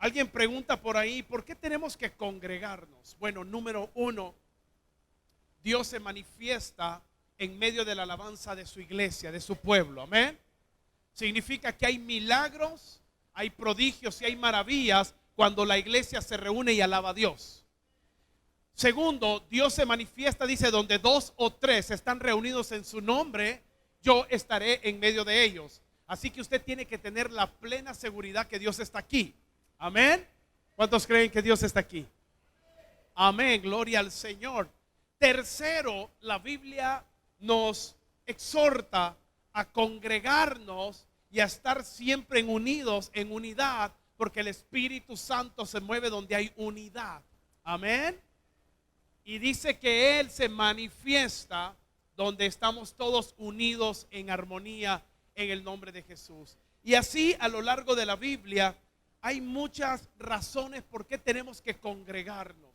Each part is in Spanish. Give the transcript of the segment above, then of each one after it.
Alguien pregunta por ahí, ¿por qué tenemos que congregarnos? Bueno, número uno, Dios se manifiesta en medio de la alabanza de su iglesia, de su pueblo. Amén. Significa que hay milagros, hay prodigios y hay maravillas cuando la iglesia se reúne y alaba a Dios. Segundo, Dios se manifiesta, dice, donde dos o tres están reunidos en su nombre, yo estaré en medio de ellos. Así que usted tiene que tener la plena seguridad que Dios está aquí. Amén. ¿Cuántos creen que Dios está aquí? Amén, gloria al Señor. Tercero, la Biblia nos exhorta a congregarnos y a estar siempre unidos, en unidad, porque el Espíritu Santo se mueve donde hay unidad. Amén. Y dice que Él se manifiesta donde estamos todos unidos en armonía en el nombre de Jesús. Y así a lo largo de la Biblia hay muchas razones por qué tenemos que congregarnos,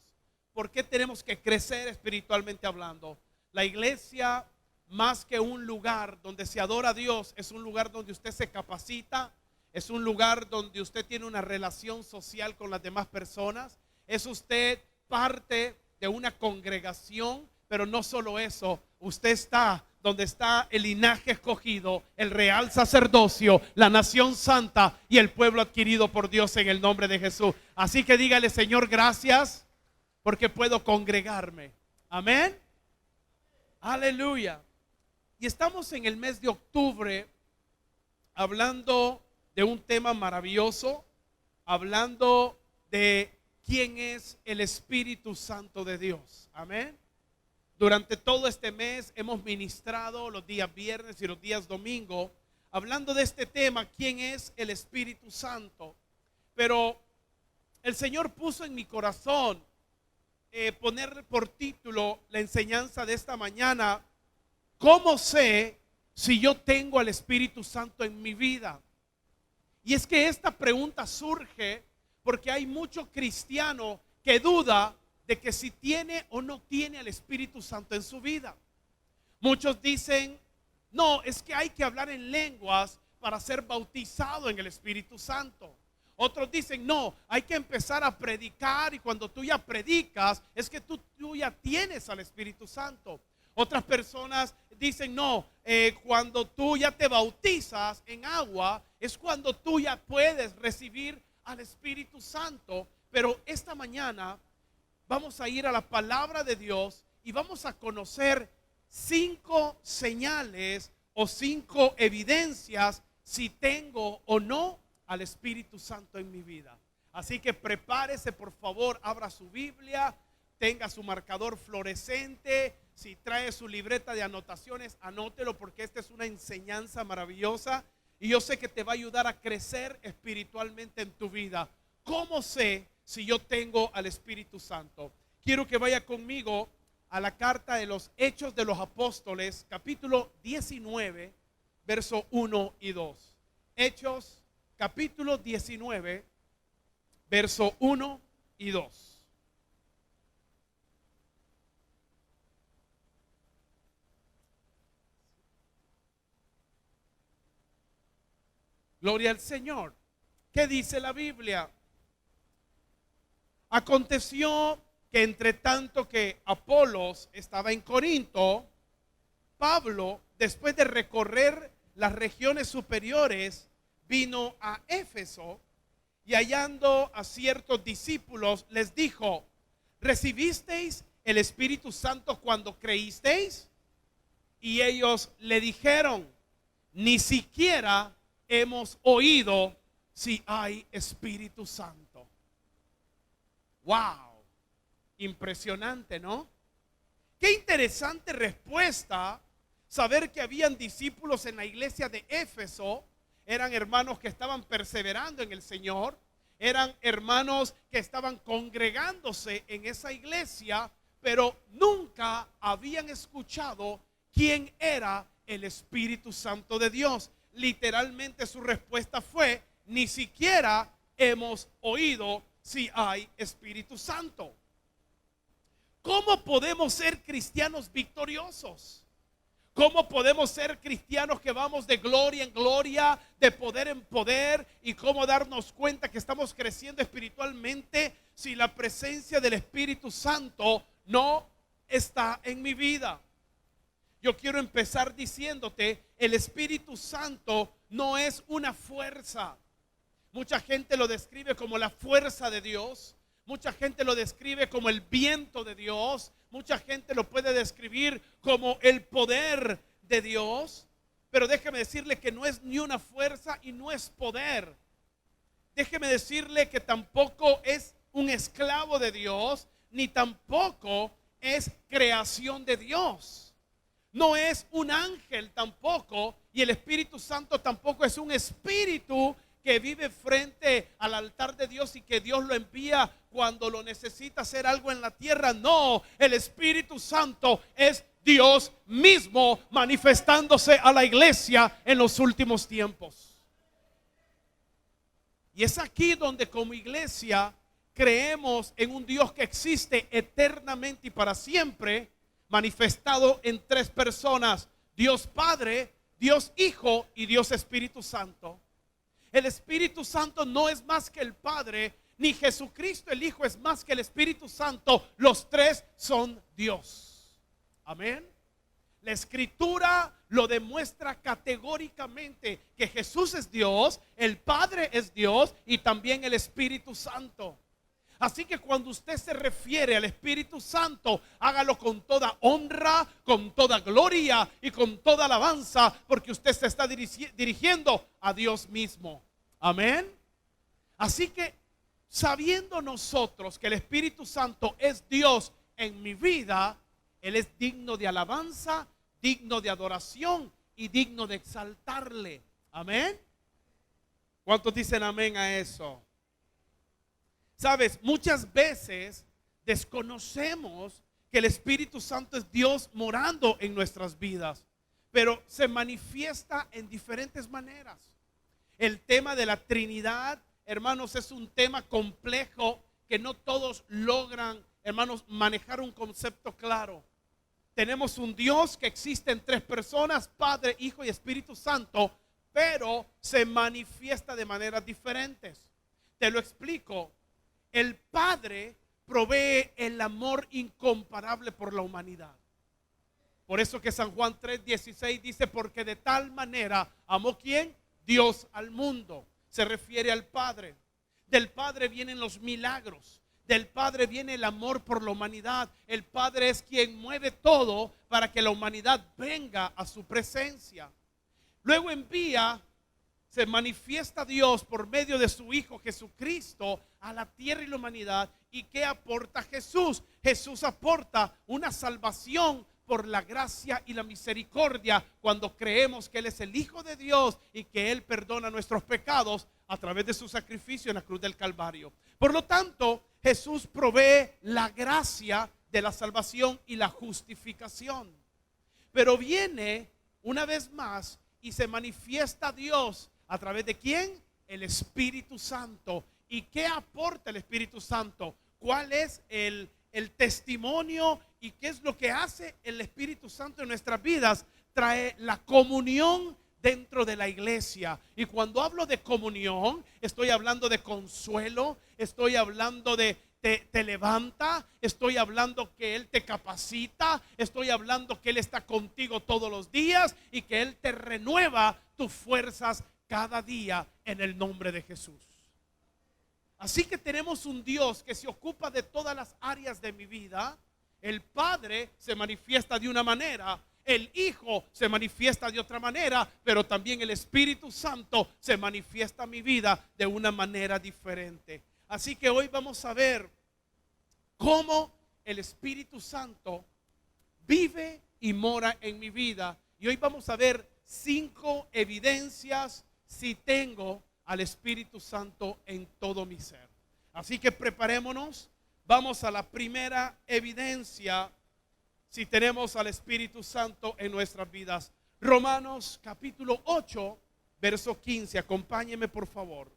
por qué tenemos que crecer espiritualmente hablando. La iglesia, más que un lugar donde se adora a Dios, es un lugar donde usted se capacita, es un lugar donde usted tiene una relación social con las demás personas, es usted parte de una congregación, pero no solo eso, usted está donde está el linaje escogido, el real sacerdocio, la nación santa y el pueblo adquirido por Dios en el nombre de Jesús. Así que dígale, Señor, gracias porque puedo congregarme. Amén. Aleluya. Y estamos en el mes de octubre hablando de un tema maravilloso, hablando de quién es el Espíritu Santo de Dios. Amén. Durante todo este mes hemos ministrado los días viernes y los días domingo hablando de este tema, quién es el Espíritu Santo. Pero el Señor puso en mi corazón poner por título la enseñanza de esta mañana: ¿cómo sé si yo tengo al Espíritu Santo en mi vida? Y es que esta pregunta surge porque hay mucho cristiano que duda de que si tiene o no tiene al Espíritu Santo en su vida. Muchos dicen, no, es que hay que hablar en lenguas para ser bautizado en el Espíritu Santo. Otros dicen, no, hay que empezar a predicar y cuando tú ya predicas es que tú ya tienes al Espíritu Santo. Otras personas dicen, no, cuando tú ya te bautizas en agua es cuando tú ya puedes recibir al Espíritu Santo. Pero esta mañana vamos a ir a la palabra de Dios y vamos a conocer 5 señales o 5 evidencias si tengo o no al Espíritu Santo en mi vida. Así que prepárese, por favor, abra su Biblia, tenga su marcador fluorescente. Si trae su libreta de anotaciones, anótelo porque esta es una enseñanza maravillosa y yo sé que te va a ayudar a crecer espiritualmente en tu vida. ¿Cómo sé si yo tengo al Espíritu Santo? Quiero que vaya conmigo a la carta de los Hechos de los Apóstoles, capítulo 19, verso 1 y 2. Hechos, capítulo 19, verso 1 y 2. Gloria al Señor. ¿Qué dice la Biblia? Aconteció que entre tanto que Apolos estaba en Corinto, Pablo, después de recorrer las regiones superiores, vino a Éfeso y hallando a ciertos discípulos les dijo: ¿recibisteis el Espíritu Santo cuando creísteis? Y ellos le dijeron: ni siquiera hemos oído si hay Espíritu Santo. Wow, impresionante, ¿no? Qué interesante respuesta, saber que habían discípulos en la iglesia de Éfeso. Eran hermanos que estaban perseverando en el Señor, eran hermanos que estaban congregándose en esa iglesia, pero nunca habían escuchado quién era el Espíritu Santo de Dios. Literalmente su respuesta fue: ni siquiera hemos oído si hay Espíritu Santo. ¿Cómo podemos ser cristianos victoriosos? ¿Cómo podemos ser cristianos que vamos de gloria en gloria, de poder en poder? Y cómo darnos cuenta que estamos creciendo espiritualmente si la presencia del Espíritu Santo no está en mi vida. Yo quiero empezar diciéndote, el Espíritu Santo no es una fuerza. Mucha gente lo describe como la fuerza de Dios. Mucha gente lo describe como el viento de Dios. Mucha gente lo puede describir como el poder de Dios. Pero déjeme decirle que no es ni una fuerza y no es poder. Déjeme decirle que tampoco es un esclavo de Dios, ni tampoco es creación de Dios. No es un ángel tampoco, y el Espíritu Santo tampoco es un espíritu que vive frente al altar de Dios y que Dios lo envía cuando lo necesita hacer algo en la tierra. No, el Espíritu Santo es Dios mismo manifestándose a la iglesia en los últimos tiempos. Y es aquí donde como iglesia creemos en un Dios que existe eternamente y para siempre, manifestado en tres personas: Dios Padre, Dios Hijo y Dios Espíritu Santo. El Espíritu Santo no es más que el Padre, ni Jesucristo el Hijo es más que el Espíritu Santo. Los tres son Dios. Amén. La Escritura lo demuestra categóricamente que Jesús es Dios, el Padre es Dios y también el Espíritu Santo. Así que cuando usted se refiere al Espíritu Santo, hágalo con toda honra, con toda gloria y con toda alabanza, porque usted se está dirigiendo a Dios mismo. Amén. Así que sabiendo nosotros que el Espíritu Santo es Dios en mi vida, Él es digno de alabanza, digno de adoración y digno de exaltarle. Amén. ¿Cuántos dicen amén a eso? Sabes, muchas veces desconocemos que el Espíritu Santo es Dios morando en nuestras vidas, pero se manifiesta en diferentes maneras. El tema de la Trinidad, hermanos, es un tema complejo que no todos logran, hermanos, manejar un concepto claro. Tenemos un Dios que existe en tres personas: Padre, Hijo y Espíritu Santo, pero se manifiesta de maneras diferentes. Te lo explico. El Padre provee el amor incomparable por la humanidad. Por eso que San Juan 3:16 dice: porque de tal manera amó ¿quién? Dios al mundo. Se refiere al Padre. Del Padre vienen los milagros. Del Padre viene el amor por la humanidad. El Padre es quien mueve todo para que la humanidad venga a su presencia. Luego se manifiesta Dios por medio de su Hijo Jesucristo a la tierra y la humanidad. ¿Y qué aporta Jesús? Jesús aporta una salvación por la gracia y la misericordia cuando creemos que Él es el Hijo de Dios y que Él perdona nuestros pecados a través de su sacrificio en la cruz del Calvario. Por lo tanto, Jesús provee la gracia de la salvación y la justificación. Pero viene una vez más y se manifiesta Dios a través de ¿quién? El Espíritu Santo. ¿Y qué aporta el Espíritu Santo? ¿Cuál es el testimonio y qué es lo que hace el Espíritu Santo en nuestras vidas? Trae la comunión dentro de la iglesia. Y cuando hablo de comunión, estoy hablando de consuelo, estoy hablando de te levanta, estoy hablando que Él te capacita, estoy hablando que Él está contigo todos los días y que Él te renueva tus fuerzas cada día en el nombre de Jesús. Así que tenemos un Dios que se ocupa de todas las áreas de mi vida. El Padre se manifiesta de una manera, el Hijo se manifiesta de otra manera, pero también el Espíritu Santo se manifiesta en mi vida de una manera diferente. Así que hoy vamos a ver cómo el Espíritu Santo vive y mora en mi vida. Y hoy vamos a ver 5 evidencias si tengo al Espíritu Santo en todo mi ser. Así que preparémonos. Vamos a la primera evidencia si tenemos al Espíritu Santo en nuestras vidas. Romanos capítulo 8, verso 15. Acompáñeme por favor.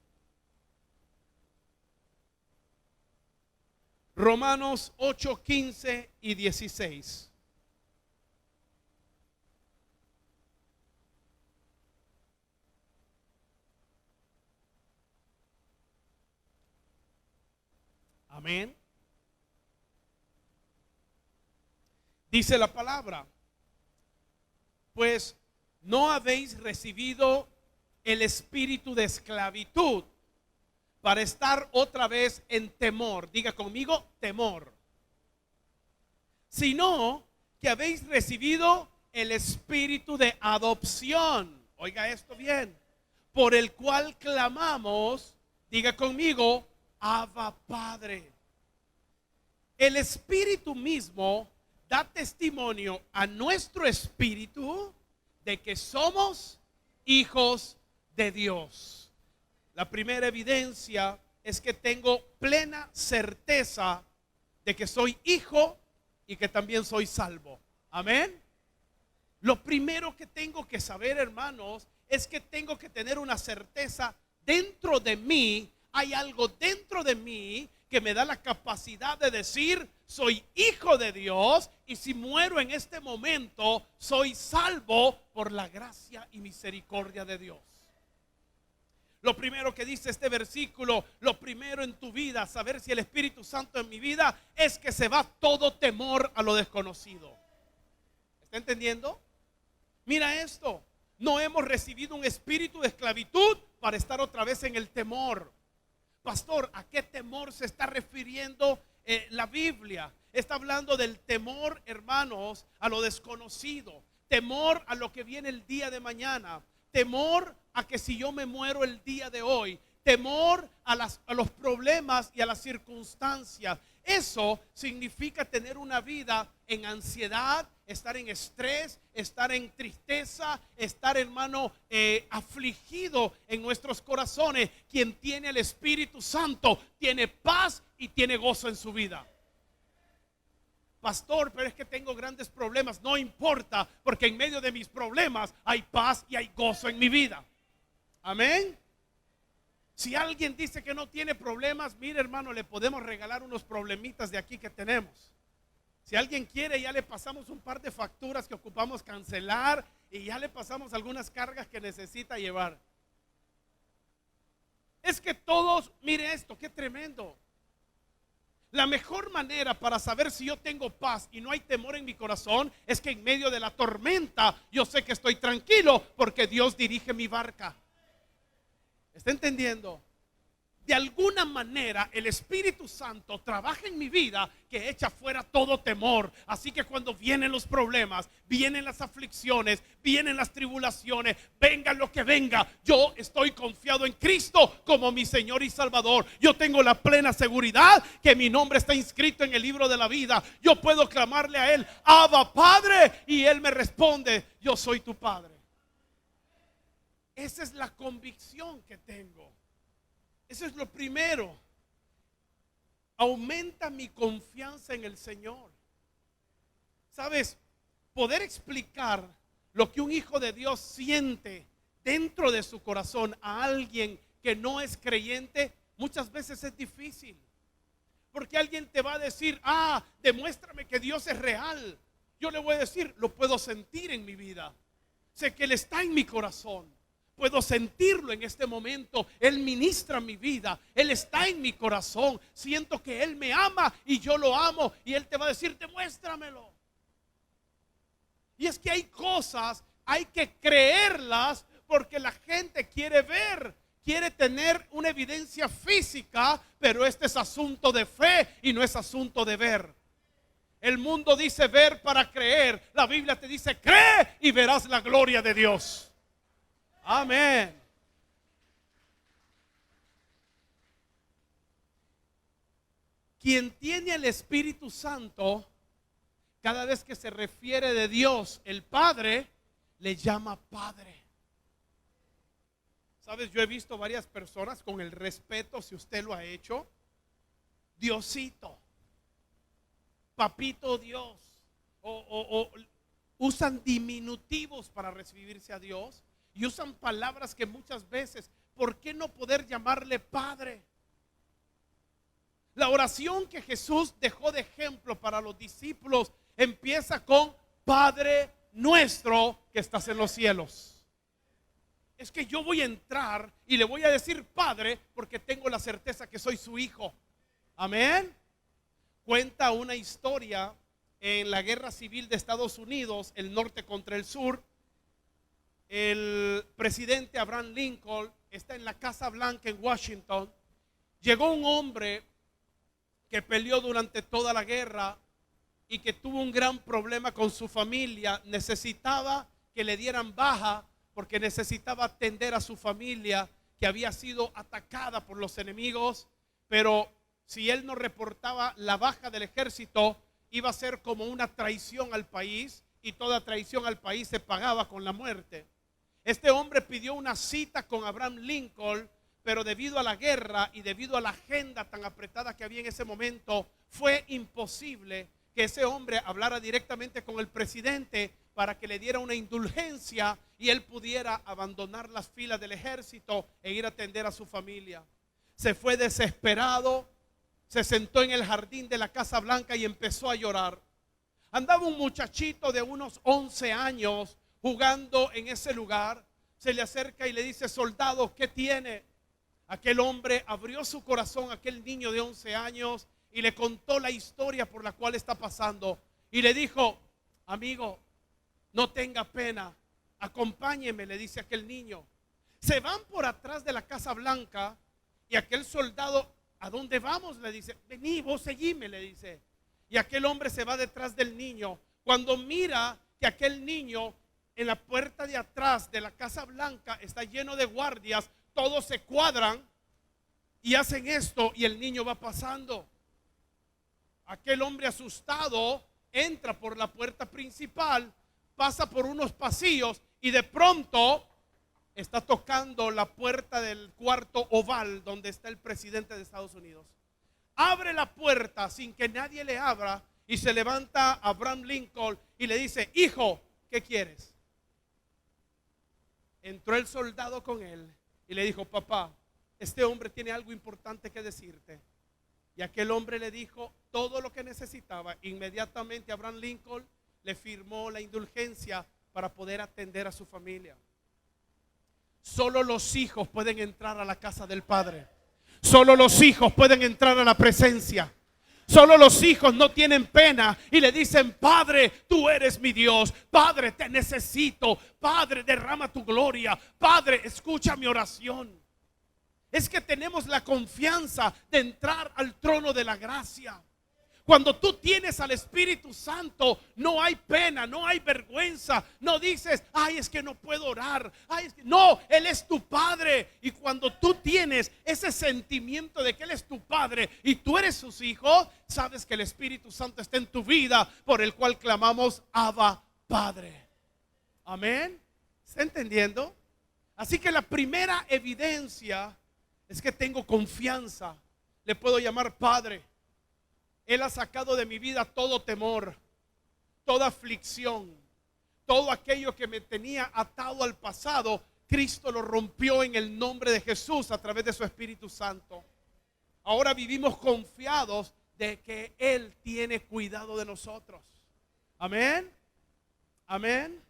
Romanos 8, 15 y 16. Amén. Dice la palabra, pues no habéis recibido el espíritu de esclavitud para estar otra vez en temor. Diga conmigo, temor. Sino que habéis recibido el espíritu de adopción. Oiga esto bien. Por el cual clamamos, diga conmigo, Abba Padre. El espíritu mismo da testimonio a nuestro espíritu de que somos hijos de Dios. La primera evidencia es que tengo plena certeza de que soy hijo y que también soy salvo. Amén. Lo primero que tengo que saber, hermanos, es que tengo que tener una certeza dentro de mí. Hay algo dentro de mí que me da la capacidad de decir, soy hijo de Dios, y si muero en este momento, soy salvo por la gracia y misericordia de Dios. Lo primero que dice este versículo, lo primero en tu vida, saber si el Espíritu Santo en mi vida, es que se va todo temor a lo desconocido. ¿Está entendiendo? Mira esto, no hemos recibido un espíritu de esclavitud para estar otra vez en el temor. Pastor, ¿a qué temor se está refiriendo la Biblia? Está hablando del temor, hermanos, a lo desconocido. Temor a lo que viene el día de mañana. Temor a que si yo me muero el día de hoy. Temor a los problemas y a las circunstancias. Eso significa tener una vida en ansiedad, estar en estrés, estar en tristeza, estar, hermano, afligido en nuestros corazones. Quien tiene el Espíritu Santo tiene paz y tiene gozo en su vida. Pastor, pero es que tengo grandes problemas. No importa, porque en medio de mis problemas hay paz y hay gozo en mi vida. Amén. Si alguien dice que no tiene problemas, mire, hermano, le podemos regalar unos problemitas de aquí que tenemos. Si alguien quiere, ya le pasamos un par de facturas que ocupamos cancelar y ya le pasamos algunas cargas que necesita llevar. Es que todos, mire esto, qué tremendo. La mejor manera para saber si yo tengo paz y no hay temor en mi corazón es que en medio de la tormenta yo sé que estoy tranquilo porque Dios dirige mi barca. ¿Está entendiendo? De alguna manera el Espíritu Santo trabaja en mi vida que echa fuera todo temor. Así que cuando vienen los problemas, vienen las aflicciones, vienen las tribulaciones, venga lo que venga, yo estoy confiado en Cristo como mi Señor y Salvador. Yo tengo la plena seguridad que mi nombre está inscrito en el libro de la vida. Yo puedo clamarle a Él, Abba Padre, y Él me responde, yo soy tu Padre. Esa es la convicción que tengo. Eso es lo primero. Aumenta mi confianza en el Señor. ¿Sabes? Poder explicar lo que un hijo de Dios siente dentro de su corazón a alguien que no es creyente, muchas veces es difícil. Porque alguien te va a decir, demuéstrame que Dios es real. Yo le voy a decir, lo puedo sentir en mi vida. Sé que Él está en mi corazón. Puedo sentirlo en este momento. Él ministra mi vida. Él está en mi corazón. Siento que Él me ama y yo lo amo. Y Él te va a decir, demuéstramelo. Y es que hay cosas, hay que creerlas porque la gente quiere ver, quiere tener una evidencia física, pero este es asunto de fe y no es asunto de ver. El mundo dice ver para creer. La Biblia te dice, cree y verás la gloria de Dios. Amén. Quien tiene el Espíritu Santo, cada vez que se refiere de Dios, el Padre, le llama Padre. Sabes, yo he visto varias personas con el respeto, si usted lo ha hecho, Diosito, Papito Dios, o usan diminutivos para recibirse a Dios. Y usan palabras que muchas veces, ¿por qué no poder llamarle Padre? La oración que Jesús dejó de ejemplo para los discípulos empieza con Padre nuestro que estás en los cielos. Es que yo voy a entrar y le voy a decir Padre porque tengo la certeza que soy su hijo. Amén. Cuenta una historia en la guerra civil de Estados Unidos, el norte contra el sur. El presidente Abraham Lincoln está en la Casa Blanca en Washington. Llegó un hombre que peleó durante toda la guerra y que tuvo un gran problema con su familia. Necesitaba que le dieran baja porque necesitaba atender a su familia que había sido atacada por los enemigos. Pero si él no reportaba la baja del ejército, iba a ser como una traición al país, y toda traición al país se pagaba con la muerte. Este hombre pidió una cita con Abraham Lincoln, pero debido a la guerra y debido a la agenda tan apretada que había en ese momento, fue imposible que ese hombre hablara directamente con el presidente para que le diera una indulgencia y él pudiera abandonar las filas del ejército e ir a atender a su familia. Se fue desesperado, se sentó en el jardín de la Casa Blanca y empezó a llorar. Andaba un muchachito de unos 11 años jugando en ese lugar. Se le acerca y le dice: soldado, ¿qué tiene? Aquel hombre abrió su corazón a aquel niño de 11 años y le contó la historia por la cual está pasando. Y le dijo: amigo, no tenga pena, acompáñeme, le dice aquel niño. Se van por atrás de la Casa Blanca y aquel soldado: ¿a dónde vamos? Le dice. Vení, vos seguime, le dice. Y aquel hombre se va detrás del niño. Cuando mira que aquel niño en la puerta de atrás de la Casa Blanca está lleno de guardias, todos se cuadran y hacen esto y el niño va pasando. Aquel hombre asustado entra por la puerta principal, pasa por unos pasillos y de pronto está tocando la puerta del cuarto oval donde está el presidente de Estados Unidos. Abre la puerta sin que nadie le abra y se levanta Abraham Lincoln y le dice: hijo, ¿qué quieres? Entró el soldado con él y le dijo: papá, este hombre tiene algo importante que decirte. Y aquel hombre le dijo todo lo que necesitaba. Inmediatamente Abraham Lincoln le firmó la indulgencia para poder atender a su familia. Solo los hijos pueden entrar a la casa del Padre. Solo los hijos pueden entrar a la presencia. Solo los hijos no tienen pena y le dicen: Padre, tú eres mi Dios. Padre, te necesito. Padre, derrama tu gloria. Padre, escucha mi oración. Es que tenemos la confianza de entrar al trono de la gracia. Cuando tú tienes al Espíritu Santo, no hay pena, no hay vergüenza. No dices: ay, es que no puedo orar. Ay, es que... No, Él es tu Padre. Y cuando tú tienes ese sentimiento de que Él es tu Padre y tú eres sus hijos, sabes que el Espíritu Santo está en tu vida, por el cual clamamos: Abba, Padre. Amén. ¿Está entendiendo? Así que la primera evidencia es que tengo confianza. Le puedo llamar Padre. Él ha sacado de mi vida todo temor, toda aflicción, todo aquello que me tenía atado al pasado. Cristo lo rompió en el nombre de Jesús a través de su Espíritu Santo. Ahora vivimos confiados de que Él tiene cuidado de nosotros. Amén. Amén.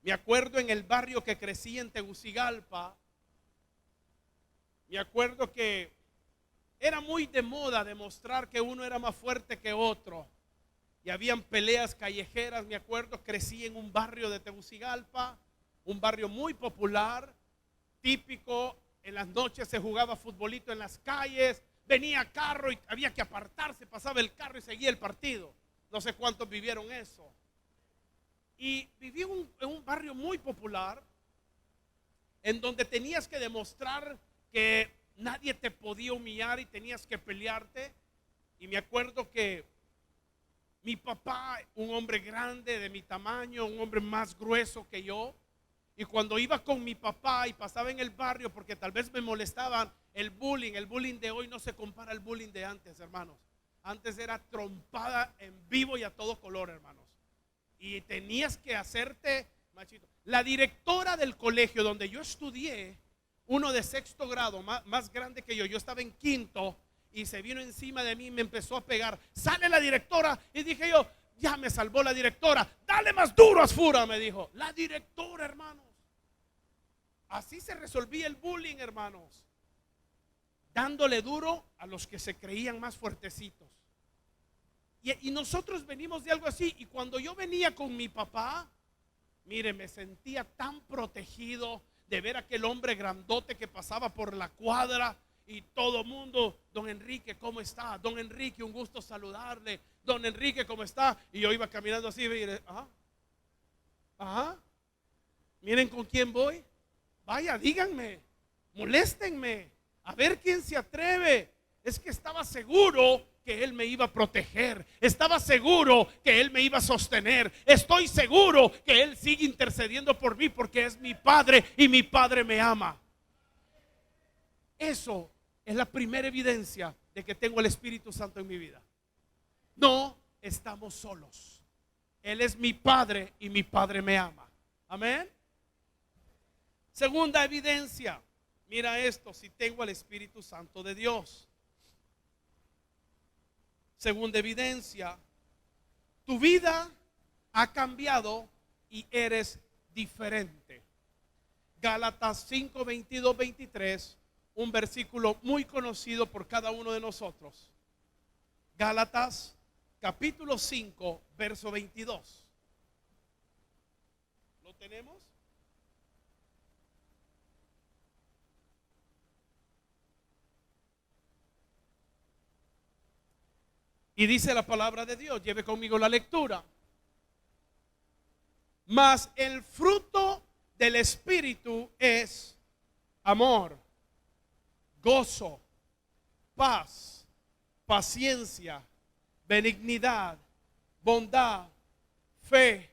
Me acuerdo en el barrio que crecí en Tegucigalpa. Me acuerdo que era muy de moda demostrar que uno era más fuerte que otro. Y habían peleas callejeras. Me acuerdo, crecí en un barrio de Tegucigalpa, un barrio muy popular, típico. En las noches se jugaba futbolito en las calles. Venía carro y había que apartarse, pasaba el carro y seguía el partido. No sé cuántos vivieron eso. Y viví en un barrio muy popular, en donde tenías que demostrar que nadie te podía humillar y tenías que pelearte. Y me acuerdo que mi papá, un hombre grande de mi tamaño, un hombre más grueso que yo, y cuando iba con mi papá y pasaba en el barrio, porque tal vez me molestaban, el bullying de hoy no se compara al bullying de antes, hermanos. Antes era trompada en vivo y a todo color, hermanos. Y tenías que hacerte machito. La directora del colegio donde yo estudié, uno de sexto grado, más grande que yo estaba en quinto, y se vino encima de mí y me empezó a pegar. Sale la directora y dije yo: ya me salvó la directora. Dale más duro, Asfura, me dijo. La directora, hermanos. Así se resolvía el bullying, hermanos. dándole duro a los que se creían más fuertecitos. Y nosotros venimos de algo así. Y cuando yo venía con mi papá, mire, me sentía tan protegido de ver a aquel hombre grandote que pasaba por la cuadra y todo mundo: don Enrique, ¿cómo está? Don Enrique, un gusto saludarle. Don Enrique, ¿cómo está? Y yo iba caminando así, y ajá, ajá, miren con quién voy. Vaya, díganme, moléstenme, a ver quién se atreve. Es que estaba seguro que Él me iba a proteger. Estaba seguro que Él me iba a sostener. Estoy seguro que Él sigue intercediendo por mí porque es mi Padre y mi Padre me ama. Eso es la primera evidencia de que tengo el Espíritu Santo en mi vida. No estamos solos. Él es mi Padre y mi Padre me ama. Amén. Segunda evidencia. Mira esto, si tengo el Espíritu Santo de Dios. Segunda evidencia, tu vida ha cambiado y eres diferente. Gálatas 5, 22, 23, un versículo muy conocido por cada uno de nosotros. Gálatas capítulo 5, verso 22. ¿Lo tenemos? Y dice la palabra de Dios, lleve conmigo la lectura. Mas el fruto del Espíritu es amor, gozo, paz, paciencia, benignidad, bondad, fe,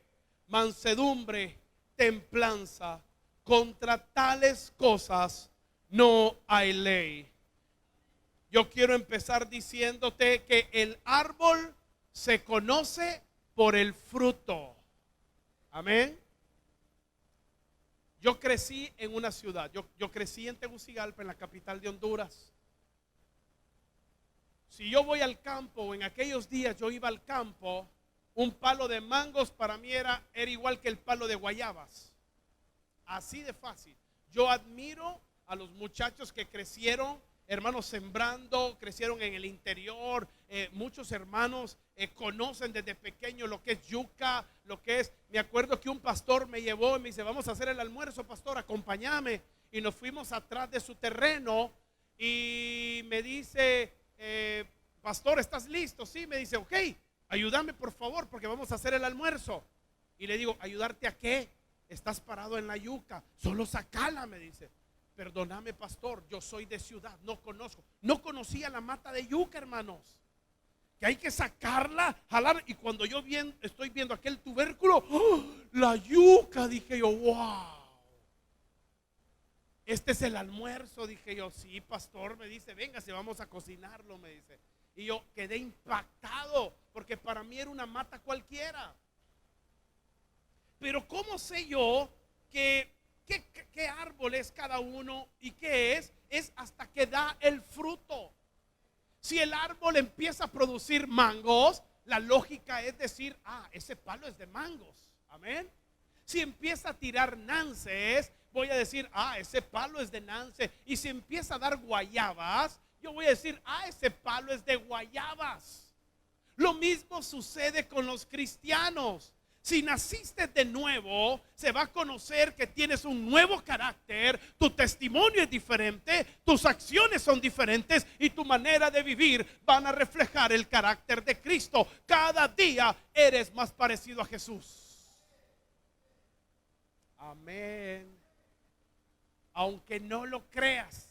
mansedumbre, templanza. Contra tales cosas no hay ley. Yo quiero empezar diciéndote que el árbol se conoce por el fruto. Amén. Yo crecí en una ciudad. Yo crecí en Tegucigalpa, en la capital de Honduras. Si yo voy al campo, o en aquellos días yo iba al campo, un palo de mangos para mí era igual que el palo de guayabas. Así de fácil. Yo admiro a los muchachos que crecieron, hermanos, sembrando, crecieron en el interior. Muchos hermanos conocen desde pequeño lo que es yuca, lo que es. Me acuerdo que un pastor me llevó y me dice: vamos a hacer el almuerzo, pastor, acompáñame. Y nos fuimos atrás de su terreno y me dice: pastor, ¿estás listo? Sí, me dice: ok, ayúdame por favor porque vamos a hacer el almuerzo. Y le digo: ¿ayudarte a qué? Estás parado en la yuca, solo sacala, me dice. Perdóname, pastor, yo soy de ciudad, no conozco. No conocía la mata de yuca, hermanos. Que hay que sacarla, jalar. Y cuando yo estoy viendo aquel tubérculo, ¡oh!, la yuca, dije yo: wow. Este es el almuerzo, dije yo. Sí, pastor, me dice: venga, si vamos a cocinarlo, me dice. Y yo quedé impactado, porque para mí era una mata cualquiera. Pero ¿cómo sé yo qué árbol es cada uno y qué es? Es hasta que da el fruto. Si el árbol empieza a producir mangos, la lógica es decir: ese palo es de mangos. Amén. Si empieza a tirar nances, voy a decir: ese palo es de nance. Y si empieza a dar guayabas, yo voy a decir: ese palo es de guayabas. Lo mismo sucede con los cristianos. Si naciste de nuevo, se va a conocer que tienes un nuevo carácter, tu testimonio es diferente, tus acciones son diferentes y tu manera de vivir van a reflejar el carácter de Cristo. Cada día eres más parecido a Jesús. Amén. Aunque no lo creas,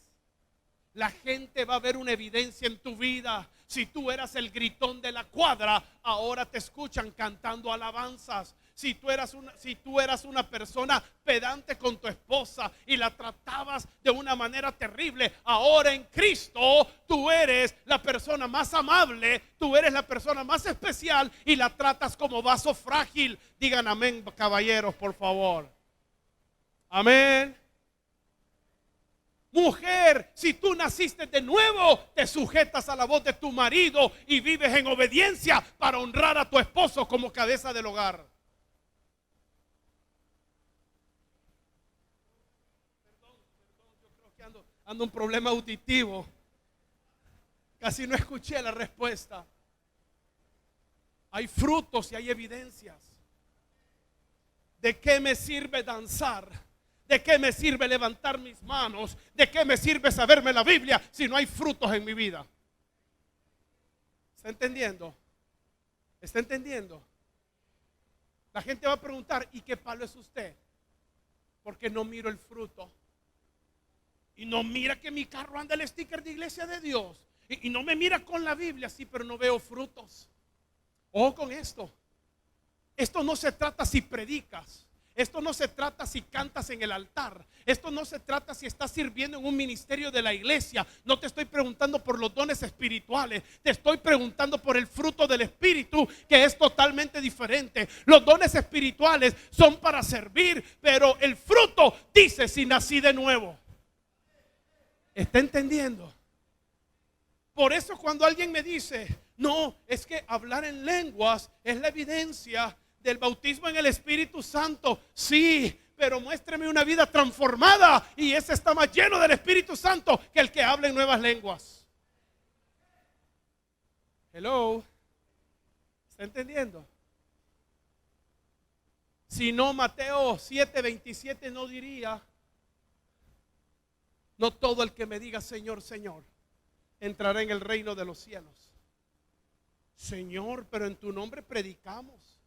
la gente va a ver una evidencia en tu vida. Si tú eras el gritón de la cuadra, ahora te escuchan cantando alabanzas. Si tú eras una persona pedante con tu esposa y la tratabas de una manera terrible, ahora en Cristo tú eres la persona más amable, tú eres la persona más especial y la tratas como vaso frágil. Digan amén, caballeros, por favor. Amén. Mujer, si tú naciste de nuevo, te sujetas a la voz de tu marido y vives en obediencia para honrar a tu esposo como cabeza del hogar. Perdón, yo creo que ando un problema auditivo. Casi no escuché la respuesta. Hay frutos y hay evidencias. ¿De qué me sirve danzar? ¿De qué me sirve levantar mis manos? ¿De qué me sirve saberme la Biblia si no hay frutos en mi vida? ¿Está entendiendo? ¿Está entendiendo? La gente va a preguntar, ¿y qué palo es usted? Porque no miro el fruto. Y no mira que mi carro anda el sticker de Iglesia de Dios. Y no me mira con la Biblia, sí, pero no veo frutos. Ojo con esto. Esto no se trata si predicas. Esto no se trata si cantas en el altar. Esto no se trata si estás sirviendo en un ministerio de la iglesia. No te estoy preguntando por los dones espirituales. Te estoy preguntando por el fruto del Espíritu, que es totalmente diferente. Los dones espirituales son para servir, pero el fruto dice si nací de nuevo. ¿Está entendiendo? Por eso cuando alguien me dice, no, es que hablar en lenguas es la evidencia del bautismo en el Espíritu Santo. Sí, pero muéstreme una vida transformada y ese está más lleno del Espíritu Santo que el que habla en nuevas lenguas. Hello, ¿está entendiendo? Si no, Mateo 7:27 no diría, no todo el que me diga Señor, Señor, entrará en el reino de los cielos. Señor, pero en tu nombre predicamos.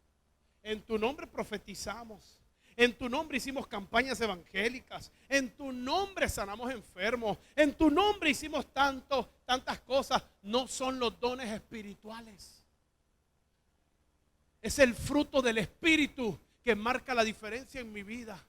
En tu nombre profetizamos. En tu nombre hicimos campañas evangélicas. En tu nombre sanamos enfermos. En tu nombre hicimos tantas cosas. No son los dones espirituales. Es el fruto del Espíritu que marca la diferencia en mi vida.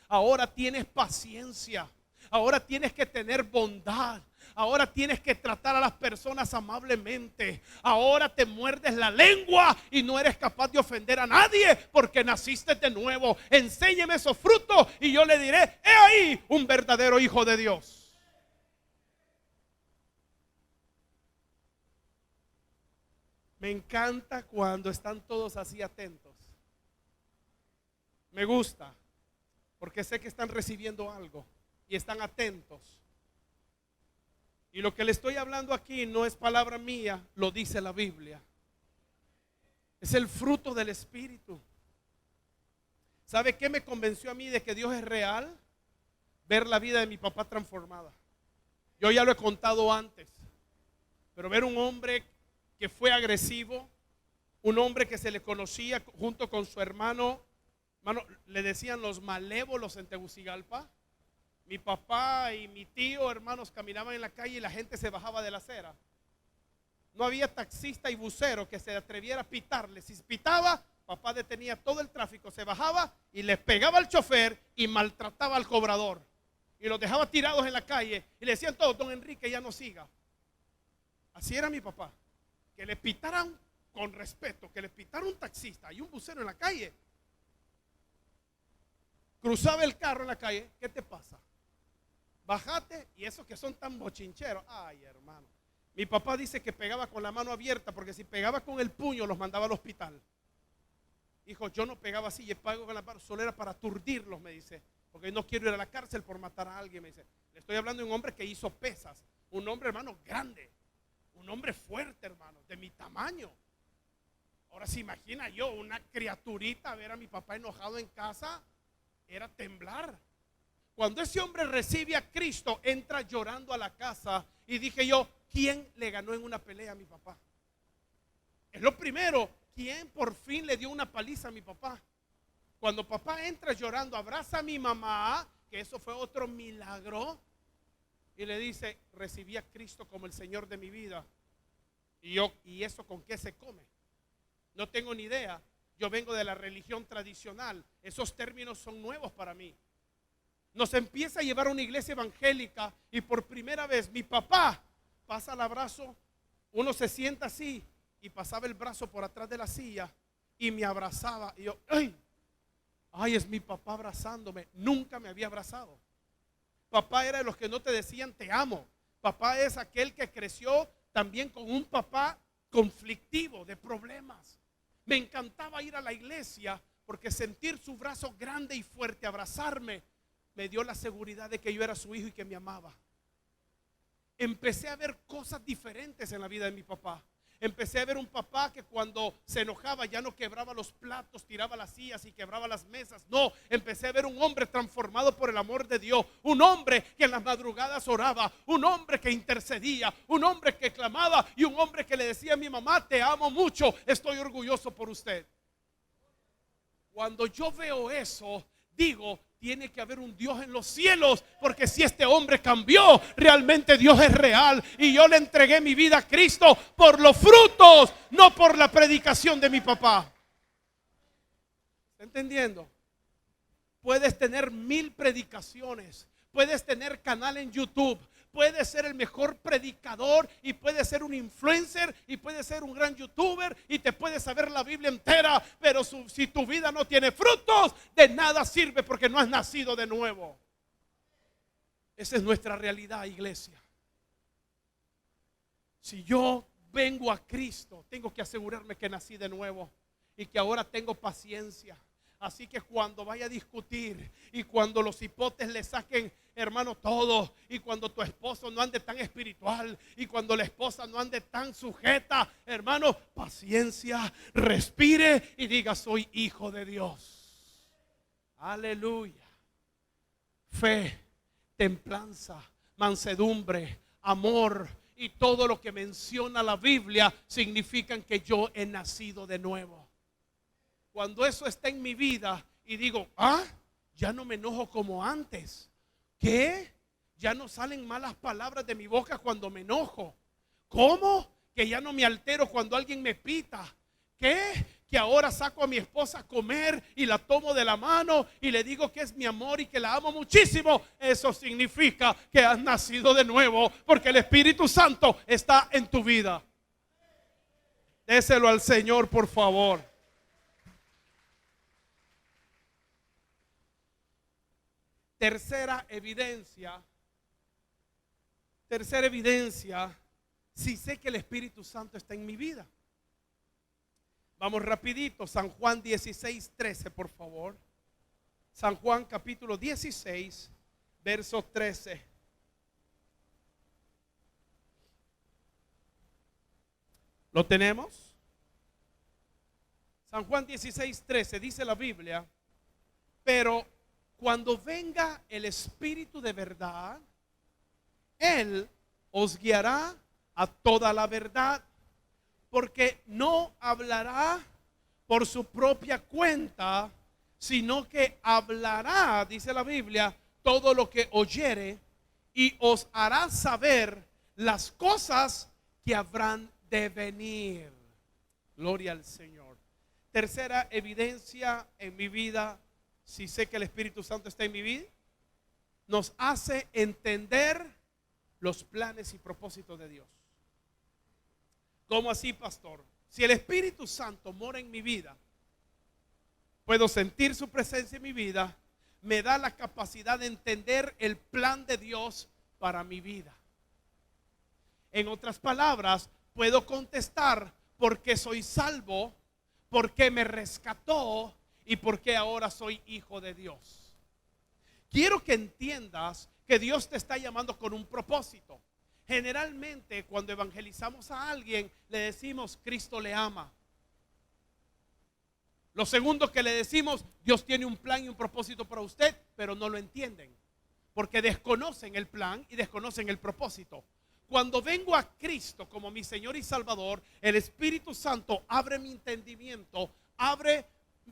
Ahora tienes paciencia. Ahora tienes que tener bondad. Ahora tienes que tratar a las personas amablemente. Ahora te muerdes la lengua y no eres capaz de ofender a nadie porque naciste de nuevo. Enséñeme esos frutos y yo le diré, he ahí un verdadero hijo de Dios. Me encanta cuando están todos así atentos. Me gusta porque sé que están recibiendo algo y están atentos. Y lo que le estoy hablando aquí no es palabra mía, lo dice la Biblia. Es el fruto del Espíritu. ¿Sabe qué me convenció a mí de que Dios es real? Ver la vida de mi papá transformada. Yo ya lo he contado antes, pero ver un hombre que fue agresivo, un hombre que se le conocía junto con su hermano, le decían los malévolos en Tegucigalpa. Mi papá y mi tío, hermanos, caminaban en la calle y la gente se bajaba de la acera. No había taxista y bucero que se atreviera a pitarle. Si pitaba, papá detenía todo el tráfico, se bajaba y le pegaba al chofer y maltrataba al cobrador. Y los dejaba tirados en la calle y le decían todos, don Enrique, ya no siga. Así era mi papá. Que le pitaran con respeto, que le pitara un taxista y un bucero en la calle. Cruzaba el carro en la calle, ¿qué te pasa? Bájate, y esos que son tan bochincheros. Ay, hermano. Mi papá dice que pegaba con la mano abierta, porque si pegaba con el puño los mandaba al hospital. Hijo, yo no pegaba así, yo pego con la mano, solo era para aturdirlos, me dice, porque no quiero ir a la cárcel por matar a alguien, me dice. Le estoy hablando de un hombre que hizo pesas, un hombre, hermano, grande, un hombre fuerte, hermano, de mi tamaño. Ahora se imagina yo, una criaturita, ver a mi papá enojado en casa, era temblar. Cuando ese hombre recibe a Cristo, entra llorando a la casa y dije yo, ¿quién le ganó en una pelea a mi papá? Es lo primero, ¿quién por fin le dio una paliza a mi papá? Cuando papá entra llorando, abraza a mi mamá, que eso fue otro milagro, y le dice, recibí a Cristo como el Señor de mi vida. ¿Y eso con qué se come? No tengo ni idea. Yo vengo de la religión tradicional. Esos términos son nuevos para mí. Nos empieza a llevar a una iglesia evangélica y por primera vez mi papá pasa el abrazo, uno se sienta así y pasaba el brazo por atrás de la silla y me abrazaba. Y yo, ay, es mi papá abrazándome. Nunca me había abrazado. Papá era de los que no te decían te amo. Papá es aquel que creció también con un papá conflictivo, de problemas. Me encantaba ir a la iglesia porque sentir su brazo grande y fuerte, abrazarme, me dio la seguridad de que yo era su hijo y que me amaba. empecé a ver cosas diferentes en la vida de mi papá. Empecé a ver un papá que cuando se enojaba ya no quebraba los platos, tiraba las sillas y quebraba las mesas. No, empecé a ver un hombre transformado por el amor de Dios. Un hombre que en las madrugadas oraba, un hombre que intercedía, un hombre que clamaba y un hombre que le decía a mi mamá: te amo mucho, estoy orgulloso por usted. Cuando yo veo eso, digo, tiene que haber un Dios en los cielos, porque si este hombre cambió, realmente Dios es real. Y yo le entregué mi vida a Cristo por los frutos, no por la predicación de mi papá. ¿Está entendiendo? Puedes tener 1000 predicaciones, puedes tener canal en YouTube, puedes ser el mejor predicador y puedes ser un influencer y puedes ser un gran youtuber y te puedes saber la Biblia entera, pero si tu vida no tiene frutos, de nada sirve, porque no has nacido de nuevo. Esa es nuestra realidad, iglesia. Si yo vengo a Cristo, tengo que asegurarme que nací de nuevo y que ahora tengo paciencia. Así que cuando vaya a discutir y cuando los hipotes le saquen, hermano, todo, y cuando tu esposo no ande tan espiritual y cuando la esposa no ande tan sujeta, hermano, paciencia, respire y diga: soy hijo de Dios. Aleluya. Fe, templanza, mansedumbre, amor y todo lo que menciona la Biblia significan que yo he nacido de nuevo. Cuando eso está en mi vida y digo: ya no me enojo como antes. ¿Qué? Ya no salen malas palabras de mi boca cuando me enojo. ¿Cómo? Que ya no me altero cuando alguien me pita. ¿Qué? Que ahora saco a mi esposa a comer y la tomo de la mano y le digo que es mi amor y que la amo muchísimo. Eso significa que has nacido de nuevo, porque el Espíritu Santo está en tu vida. Déselo al Señor, por favor. Tercera evidencia, si sé que el Espíritu Santo está en mi vida. Vamos rapidito, San Juan 16:13, por favor. San Juan capítulo 16, verso 13. ¿Lo tenemos? San Juan 16:13 dice la Biblia: pero cuando venga el Espíritu de verdad, Él os guiará a toda la verdad, porque no hablará por su propia cuenta, sino que hablará, dice la Biblia, todo lo que oyere, y os hará saber las cosas que habrán de venir. Gloria al Señor. Tercera evidencia en mi vida, si sé que el Espíritu Santo está en mi vida, nos hace entender los planes y propósitos de Dios. ¿Cómo así, pastor? Si el Espíritu Santo mora en mi vida, puedo sentir su presencia en mi vida, me da la capacidad de entender el plan de Dios para mi vida. En otras palabras, puedo contestar por qué soy salvo, por qué me rescató y por qué ahora soy hijo de Dios. Quiero que entiendas que Dios te está llamando con un propósito. Generalmente cuando evangelizamos a alguien le decimos: Cristo le ama. Lo segundo que le decimos: Dios tiene un plan y un propósito para usted, pero no lo entienden porque desconocen el plan y desconocen el propósito. Cuando vengo a Cristo como mi Señor y Salvador, el Espíritu Santo abre mi entendimiento, abre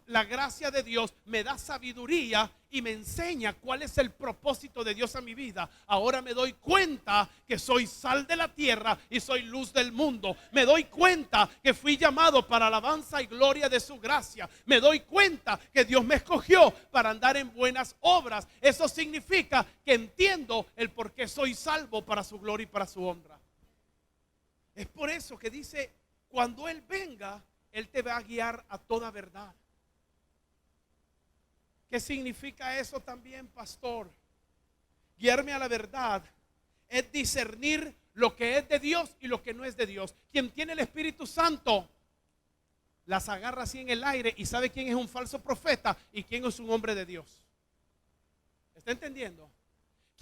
la gracia de Dios, me da sabiduría y me enseña cuál es el propósito de Dios en mi vida. Ahora me doy cuenta que soy sal de la tierra y soy luz del mundo. Me doy cuenta que fui llamado para alabanza y gloria de su gracia. Me doy cuenta que Dios me escogió para andar en buenas obras. Eso significa que entiendo el por qué soy salvo para su gloria y para su honra. Es por eso que dice: cuando Él venga, Él te va a guiar a toda verdad. ¿Qué significa eso también, pastor? Guiarme a la verdad es discernir lo que es de Dios y lo que no es de Dios. Quien tiene el Espíritu Santo las agarra así en el aire y sabe quién es un falso profeta y quién es un hombre de Dios. ¿Está entendiendo?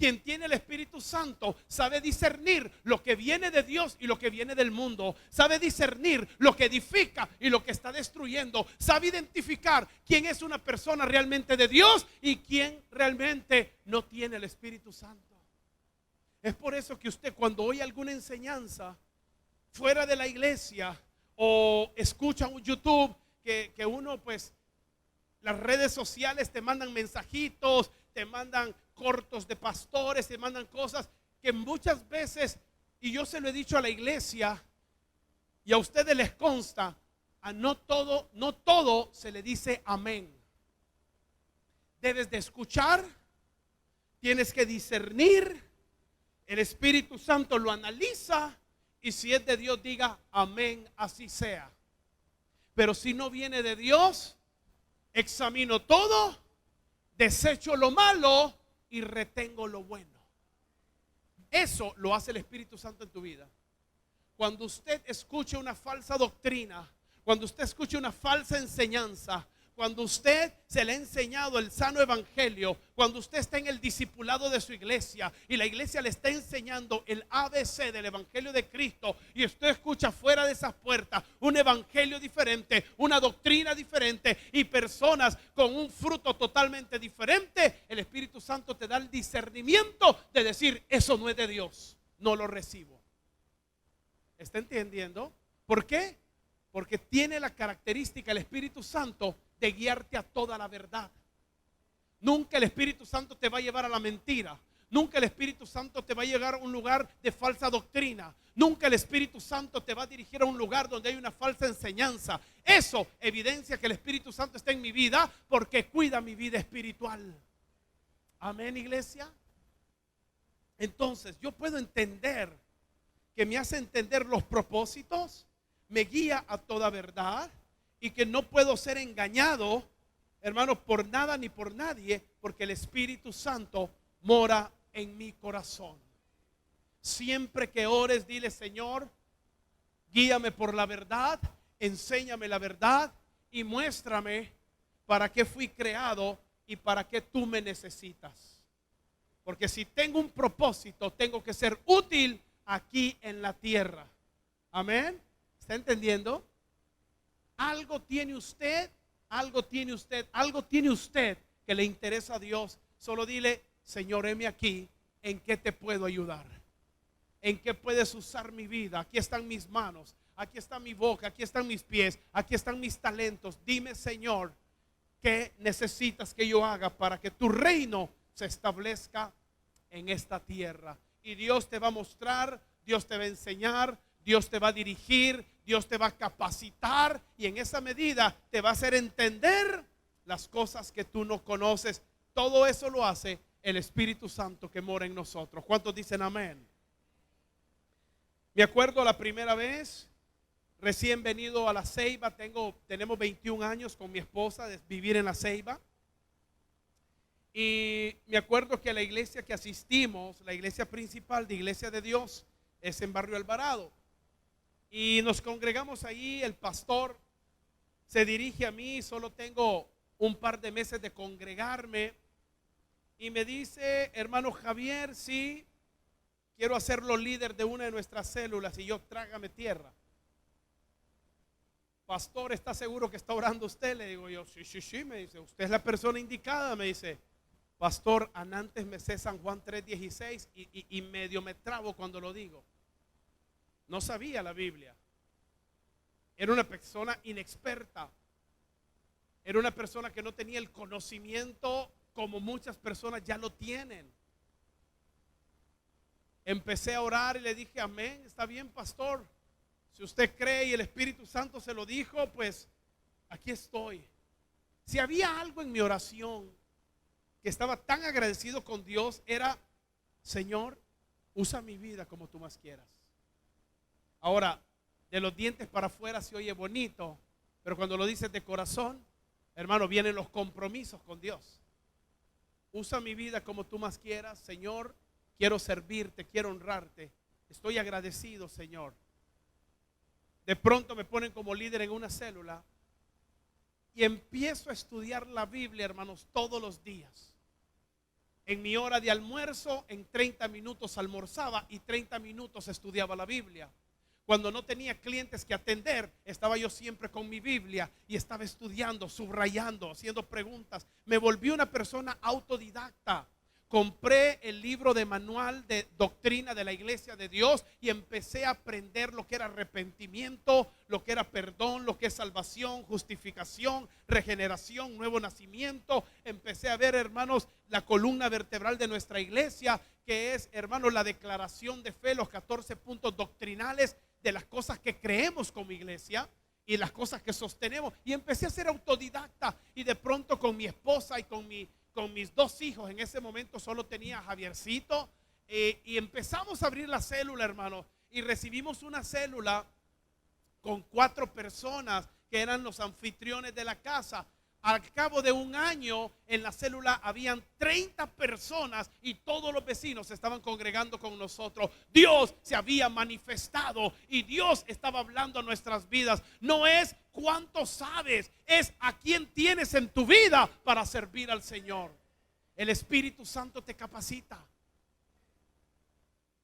Quien tiene el Espíritu Santo sabe discernir lo que viene de Dios y lo que viene del mundo. Sabe discernir lo que edifica y lo que está destruyendo. Sabe identificar quién es una persona realmente de Dios y quién realmente no tiene el Espíritu Santo. Es por eso que usted, cuando oye alguna enseñanza fuera de la iglesia o escucha un YouTube que uno, pues, las redes sociales te mandan mensajitos, te mandan cortos de pastores, te mandan cosas que muchas veces, y yo se lo he dicho a la iglesia y a ustedes les consta, a no todo se le dice amén. Debes de escuchar, tienes que discernir, el Espíritu Santo lo analiza y si es de Dios diga amén, así sea. Pero si no viene de Dios, examino todo, desecho lo malo y retengo lo bueno. Eso lo hace el Espíritu Santo en tu vida. Cuando usted escuche una falsa doctrina, cuando usted escuche una falsa enseñanza, cuando usted se le ha enseñado el sano evangelio, cuando usted está en el discipulado de su iglesia y la iglesia le está enseñando el ABC del evangelio de Cristo y usted escucha fuera de esas puertas un evangelio diferente, una doctrina diferente y personas con un fruto totalmente diferente, el Espíritu Santo te da el discernimiento de decir, eso no es de Dios, no lo recibo. ¿Está entendiendo? ¿Por qué? Porque tiene la característica el Espíritu Santo de guiarte a toda la verdad. Nunca el Espíritu Santo te va a llevar a la mentira. Nunca el Espíritu Santo te va a llevar a un lugar de falsa doctrina. Nunca el Espíritu Santo te va a dirigir a un lugar donde hay una falsa enseñanza. Eso evidencia que el Espíritu Santo está en mi vida porque cuida mi vida espiritual. Amén, iglesia. Entonces yo puedo entender que me hace entender los propósitos, me guía a toda verdad y que no puedo ser engañado, hermanos, por nada ni por nadie, porque el Espíritu Santo mora en mi corazón. Siempre que ores, dile, Señor, guíame por la verdad, enséñame la verdad y muéstrame para qué fui creado y para qué tú me necesitas. Porque si tengo un propósito, tengo que ser útil aquí en la tierra. Amén. ¿Está entendiendo? Algo tiene usted que le interesa a Dios. Solo dile, Señor, heme aquí, ¿en qué te puedo ayudar? ¿En qué puedes usar mi vida? Aquí están mis manos, aquí está mi boca, aquí están mis pies, aquí están mis talentos. Dime, Señor, ¿qué necesitas que yo haga para que tu reino se establezca en esta tierra? Y Dios te va a mostrar, Dios te va a enseñar, Dios te va a dirigir, Dios te va a capacitar y en esa medida te va a hacer entender las cosas que tú no conoces. Todo eso lo hace el Espíritu Santo que mora en nosotros. ¿Cuántos dicen amén? Me acuerdo la primera vez, recién venido a La Ceiba, tenemos 21 años con mi esposa de vivir en La Ceiba. Y me acuerdo que a la iglesia que asistimos, la iglesia principal de Iglesia de Dios, es en Barrio Alvarado. Y nos congregamos ahí, el pastor se dirige a mí, solo tengo un par de meses de congregarme. Y me dice, hermano Javier, sí, quiero hacerlo líder de una de nuestras células. Y yo, trágame tierra. Pastor, ¿está seguro que está orando usted? Le digo yo, sí, me dice, usted es la persona indicada, me dice. Pastor, antes me sé San Juan 3:16 y medio me trabo cuando lo digo. No sabía la Biblia. Era una persona inexperta. Era una persona que no tenía el conocimiento como muchas personas ya lo tienen. Empecé a orar y le dije, amén, está bien, pastor. Si usted cree y el Espíritu Santo se lo dijo, pues aquí estoy. Si había algo en mi oración que estaba tan agradecido con Dios, era, Señor, usa mi vida como tú más quieras. Ahora, de los dientes para afuera se oye bonito, pero cuando lo dices de corazón, hermano, vienen los compromisos con Dios. Usa mi vida como tú más quieras, Señor, quiero servirte, quiero honrarte. Estoy agradecido, Señor. De pronto me ponen como líder en una célula y empiezo a estudiar la Biblia, hermanos, todos los días. En mi hora de almuerzo, en 30 minutos almorzaba y 30 minutos estudiaba la Biblia. Cuando no tenía clientes que atender, estaba yo siempre con mi Biblia y estaba estudiando, subrayando, haciendo preguntas. Me volví una persona autodidacta. Compré el libro de manual de doctrina de la Iglesia de Dios y empecé a aprender lo que era arrepentimiento, lo que era perdón, lo que es salvación, justificación, regeneración, nuevo nacimiento. Empecé a ver, hermanos, la columna vertebral de nuestra iglesia, que es, hermanos, la declaración de fe, los 14 puntos doctrinales de las cosas que creemos como iglesia y las cosas que sostenemos. Y empecé a ser autodidacta y de pronto con mi esposa y con mis dos hijos, en ese momento solo tenía a Javiercito, y empezamos a abrir la célula, hermano, y recibimos una célula con 4 personas que eran los anfitriones de la casa. Al cabo de un año en la célula habían 30 personas y todos los vecinos se estaban congregando con nosotros. Dios se había manifestado y Dios estaba hablando a nuestras vidas. No es cuánto sabes, es a quién tienes en tu vida para servir al Señor. El Espíritu Santo te capacita.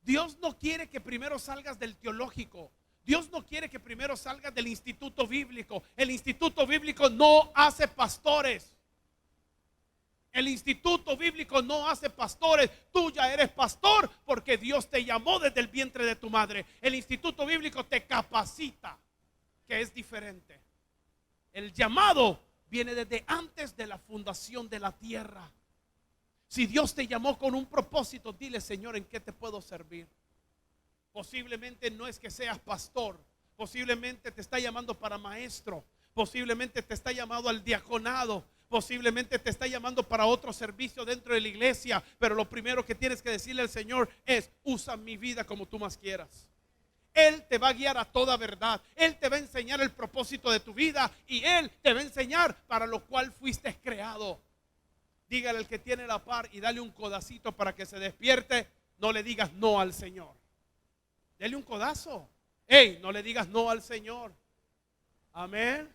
Dios no quiere que primero salgas del teológico. Dios no quiere que primero salgas del instituto bíblico. El instituto bíblico no hace pastores. El instituto bíblico no hace pastores. Tú ya eres pastor porque Dios te llamó desde el vientre de tu madre. El instituto bíblico te capacita, que es diferente. El llamado viene desde antes de la fundación de la tierra. Si Dios te llamó con un propósito, dile: Señor, ¿en qué te puedo servir? Posiblemente no es que seas pastor, posiblemente te está llamando para maestro, posiblemente te está llamando al diaconado, posiblemente te está llamando para otro servicio dentro de la iglesia, pero lo primero que tienes que decirle al Señor es: usa mi vida como tú más quieras. Él te va a guiar a toda verdad. Él te va a enseñar el propósito de tu vida y Él te va a enseñar para lo cual fuiste creado. Dígale al que tiene la par y dale un codacito para que se despierte. No le digas no al Señor. Dele un codazo. Hey, no le digas no al Señor. Amén.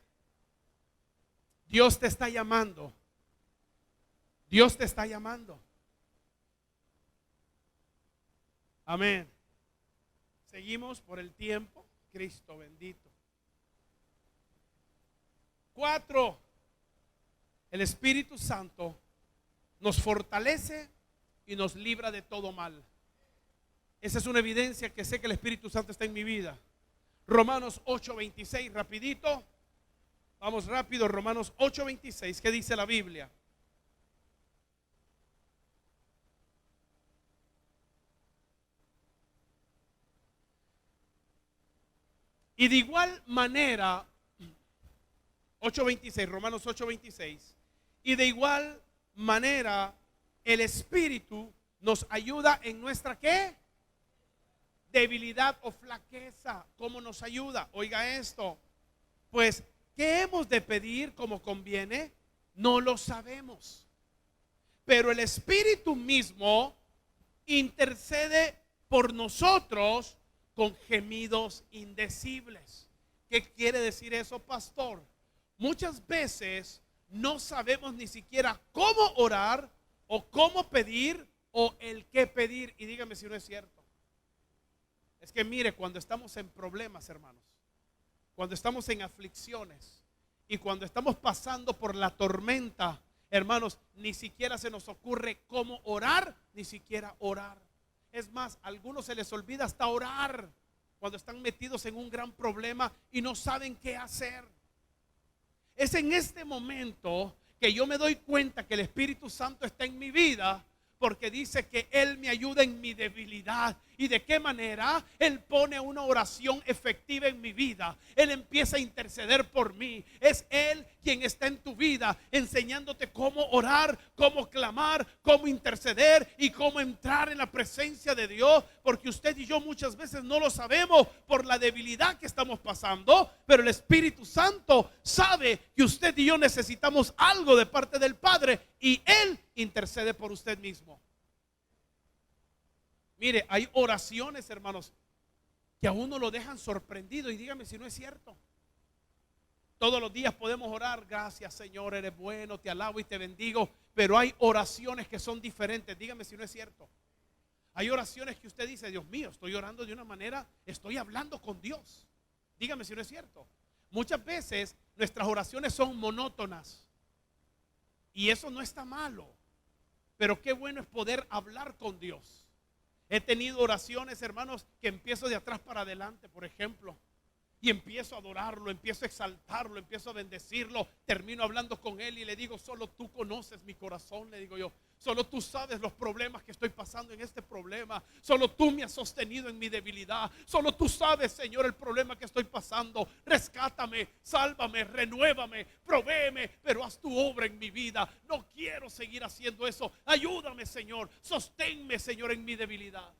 Dios te está llamando. Dios te está llamando. Amén. Seguimos por el tiempo. Cristo bendito. 4. El Espíritu Santo nos fortalece y nos libra de todo mal. Esa es una evidencia que sé que el Espíritu Santo está en mi vida. Romanos 8:26, rapidito. Vamos rápido, Romanos 8:26. ¿Qué dice la Biblia? Y de igual manera, 8:26, Romanos 8:26. Y de igual manera, el Espíritu nos ayuda en nuestra ¿qué? Debilidad o flaqueza. ¿Cómo nos ayuda? Oiga esto. Pues, ¿qué hemos de pedir como conviene? No lo sabemos. Pero el Espíritu mismo intercede por nosotros con gemidos indecibles. ¿Qué quiere decir eso, pastor? Muchas veces no sabemos ni siquiera cómo orar o cómo pedir o el qué pedir. Y dígame si no es cierto. Es que mire, cuando estamos en problemas, hermanos, cuando estamos en aflicciones y cuando estamos pasando por la tormenta, hermanos, ni siquiera se nos ocurre cómo orar, ni siquiera orar. Es más, a algunos se les olvida hasta orar cuando están metidos en un gran problema y no saben qué hacer. Es en este momento que yo me doy cuenta que el Espíritu Santo está en mi vida, porque dice que Él me ayuda en mi debilidad. ¿Y de qué manera? Él pone una oración efectiva en mi vida. Él empieza a interceder por mí. Es Él quien está en tu vida, enseñándote cómo orar, cómo clamar, cómo interceder y cómo entrar en la presencia de Dios. Porque usted y yo muchas veces no lo sabemos por la debilidad que estamos pasando, pero el Espíritu Santo sabe que usted y yo necesitamos algo de parte del Padre y Él intercede por usted mismo. Mire, hay oraciones, hermanos, que a uno lo dejan sorprendido, y dígame si no es cierto. Todos los días podemos orar: gracias, Señor, eres bueno, te alabo y te bendigo. pero hay oraciones que son diferentes. Dígame si no es cierto. Hay oraciones que usted dice, Dios mío, estoy orando de una manera, estoy hablando con Dios. Dígame si no es cierto. Muchas veces nuestras oraciones son monótonas y eso no está malo, pero qué bueno es poder hablar con Dios. He tenido oraciones, hermanos, que empiezo de atrás para adelante, por ejemplo, y empiezo a adorarlo, empiezo a exaltarlo, empiezo a bendecirlo, termino hablando con él y le digo, solo tú conoces mi corazón, le digo yo, solo tú sabes los problemas que estoy pasando en este problema, solo tú me has sostenido en mi debilidad, solo tú sabes, Señor, el problema que estoy pasando, rescátame, sálvame, renuévame, provéeme, pero haz tu obra en mi vida, no quiero seguir haciendo eso, ayúdame, Señor, sosténme, Señor, en mi debilidad.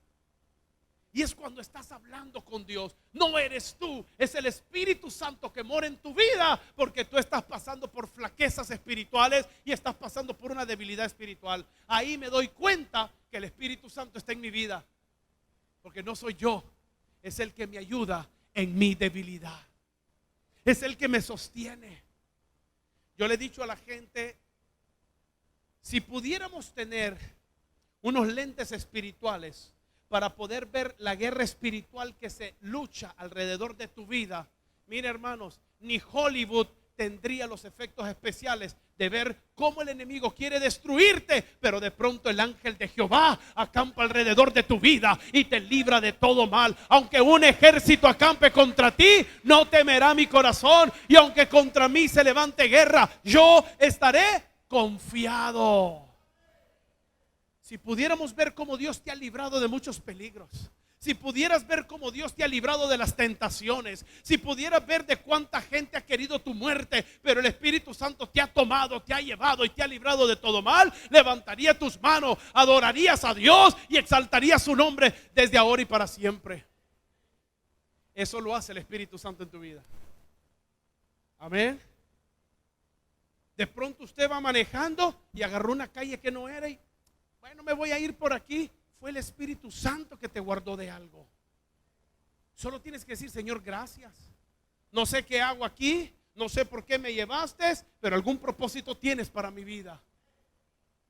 Y es cuando estás hablando con Dios. No eres tú, es el Espíritu Santo que mora en tu vida, porque tú estás pasando por flaquezas espirituales y estás pasando por una debilidad espiritual. Ahí me doy cuenta que el Espíritu Santo está en mi vida, porque no soy yo, es el que me ayuda en mi debilidad, es el que me sostiene. Yo le he dicho a la gente, si pudiéramos tener unos lentes espirituales para poder ver la guerra espiritual que se lucha alrededor de tu vida, mira, hermanos, ni Hollywood tendría los efectos especiales de ver cómo el enemigo quiere destruirte, pero de pronto el ángel de Jehová acampa alrededor de tu vida y te libra de todo mal. Aunque un ejército acampe contra ti, no temerá mi corazón, y aunque contra mí se levante guerra, yo estaré confiado. Si pudiéramos ver cómo Dios te ha librado de muchos peligros, si pudieras ver cómo Dios te ha librado de las tentaciones, si pudieras ver de cuánta gente ha querido tu muerte, pero el Espíritu Santo te ha tomado, te ha llevado y te ha librado de todo mal, levantaría tus manos, adorarías a Dios y exaltarías su nombre desde ahora y para siempre. Eso lo hace el Espíritu Santo en tu vida. Amén. De pronto usted va manejando y agarró una calle que no era y bueno, me voy a ir por aquí. Fue el Espíritu Santo que te guardó de algo. Solo tienes que decir, Señor, gracias. No sé qué hago aquí, no sé por qué me llevaste, pero algún propósito tienes para mi vida.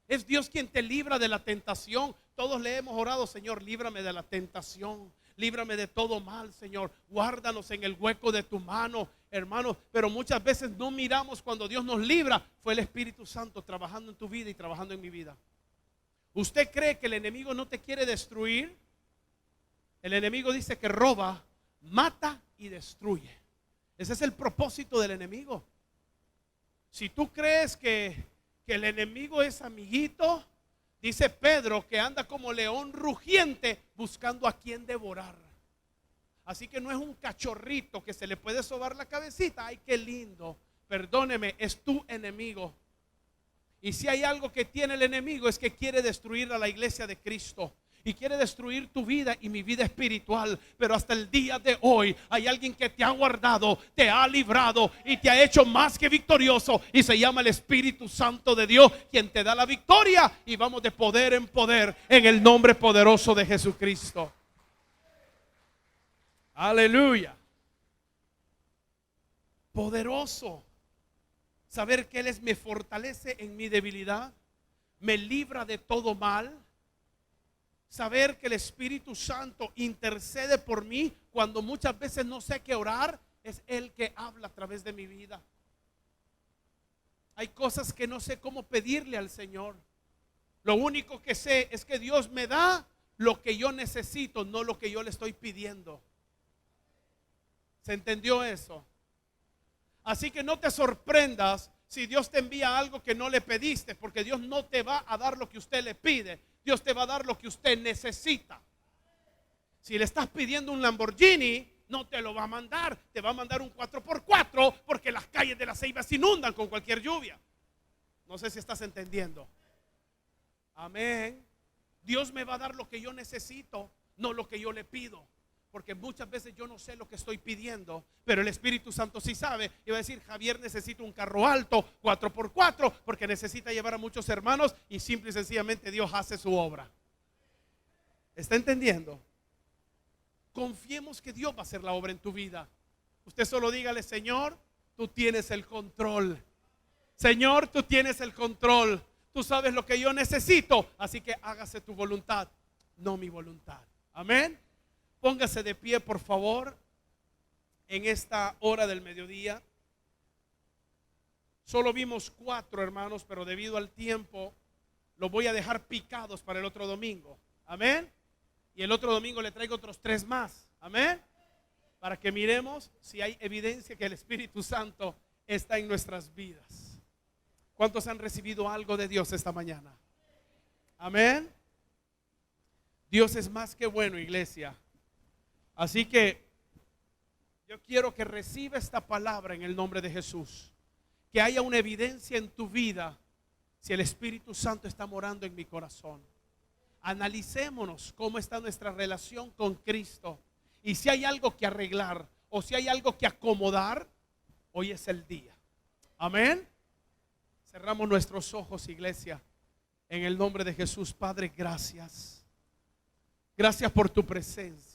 Es Dios quien te libra de la tentación. Todos le hemos orado, Señor, líbrame de la tentación, líbrame de todo mal, Señor, guárdanos en el hueco de tu mano, hermano. Pero muchas veces no miramos cuando Dios nos libra. Fue el Espíritu Santo trabajando en tu vida y trabajando en mi vida. ¿Usted cree que el enemigo no te quiere destruir? El enemigo dice que roba, mata y destruye. Ese es el propósito del enemigo. Si tú crees que el enemigo es amiguito, dice Pedro que anda como león rugiente buscando a quien devorar. Así que no es un cachorrito que se le puede sobar la cabecita. Ay, qué lindo. Perdóneme, es tu enemigo. Y si hay algo que tiene el enemigo es que quiere destruir a la iglesia de Cristo. Y quiere destruir tu vida y mi vida espiritual. Pero hasta el día de hoy hay alguien que te ha guardado, te ha librado y te ha hecho más que victorioso. Y se llama el Espíritu Santo de Dios, quien te da la victoria. Y vamos de poder en poder en el nombre poderoso de Jesucristo. Aleluya. Poderoso. Saber que Él me fortalece en mi debilidad, me libra de todo mal. Saber que el Espíritu Santo intercede por mí cuando muchas veces no sé qué orar, es Él que habla a través de mi vida. Hay cosas que no sé cómo pedirle al Señor. Lo único que sé es que Dios me da lo que yo necesito, no lo que yo le estoy pidiendo. ¿Se entendió eso? Así que no te sorprendas si Dios te envía algo que no le pediste, porque Dios no te va a dar lo que usted le pide. Dios te va a dar lo que usted necesita. Si le estás pidiendo un Lamborghini, no te lo va a mandar. Te va a mandar un 4x4 porque las calles de La Ceiba se inundan con cualquier lluvia. No sé si estás entendiendo. Amén. Dios me va a dar lo que yo necesito, no lo que yo le pido. Porque muchas veces yo no sé lo que estoy pidiendo, pero el Espíritu Santo sí sabe. Y va a decir, Javier necesita un carro alto 4x4 porque necesita llevar a muchos hermanos, y simple y sencillamente Dios hace su obra. ¿Está entendiendo? Confiemos que Dios va a hacer la obra en tu vida. Usted solo dígale, Señor, tú tienes el control. Señor, tú tienes el control. Tú sabes lo que yo necesito, así que hágase tu voluntad, no mi voluntad. Amén. Póngase de pie, por favor, en esta hora del mediodía. Solo vimos 4, hermanos, pero debido al tiempo los voy a dejar picados para el otro domingo. Amén. Y el otro domingo le traigo otros 3 más. Amén. Para que miremos si hay evidencia que el Espíritu Santo está en nuestras vidas. ¿Cuántos han recibido algo de Dios esta mañana? Amén. Dios es más que bueno, iglesia. Así que yo quiero que reciba esta palabra en el nombre de Jesús. Que haya una evidencia en tu vida si el Espíritu Santo está morando en mi corazón. Analicémonos cómo está nuestra relación con Cristo. Y si hay algo que arreglar o si hay algo que acomodar, hoy es el día. Amén. Cerramos nuestros ojos, iglesia, en el nombre de Jesús. Padre, gracias. Gracias por tu presencia.